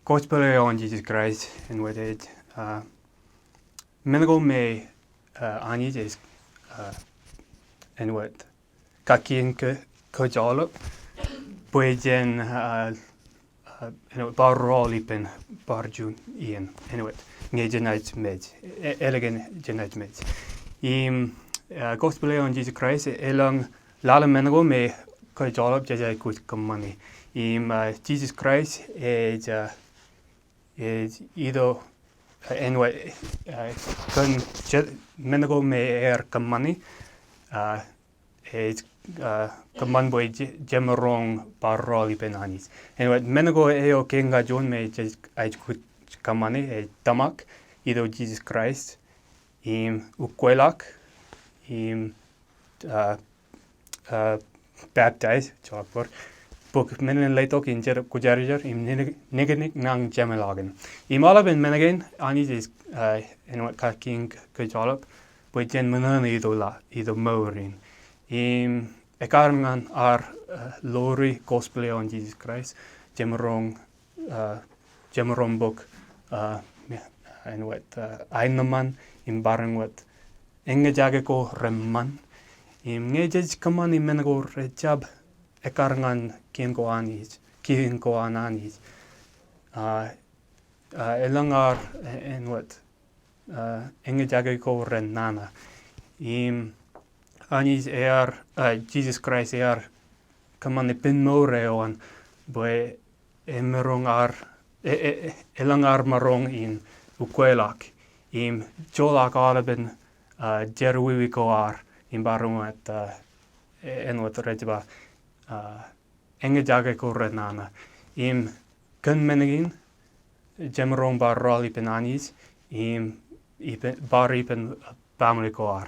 Gospel on Jesus Christ and with it. Menago me anjes and what kakin ke jalo pueden barrolipen barjun ien and what ngejenait med elegant jenait med. Gospel on Jesus Christ elang lala menago me ke jalo jaja kut kamani. Jesus Christ is either en wat kan menago me kamani is kaman boy jemerong paroli penanis. En wat menago eo kenga John me ait kut kamani tamak either Jesus Christ ukwelak baptize chapor book menen leitok in kujarjar negenik nang jamelagen. Imala ben menagen anis is en wat kaking kujalop boiten menan ido morin. Ekarangan lori gospel on Jesus Christ jemerong book en wat einaman bareng wat engejage ko remman. Ngejaj kaman menago rejab ekarangan kien ko anis elangar en wat engejage ko renana anis Jesus Christ kaman pin more on boy emerong elangar marong in ukwelak jolak alaben jerwiwi ko in barong at en wat rejba engejage ko renana kun menegin jemerong barrali penanis baripen family ko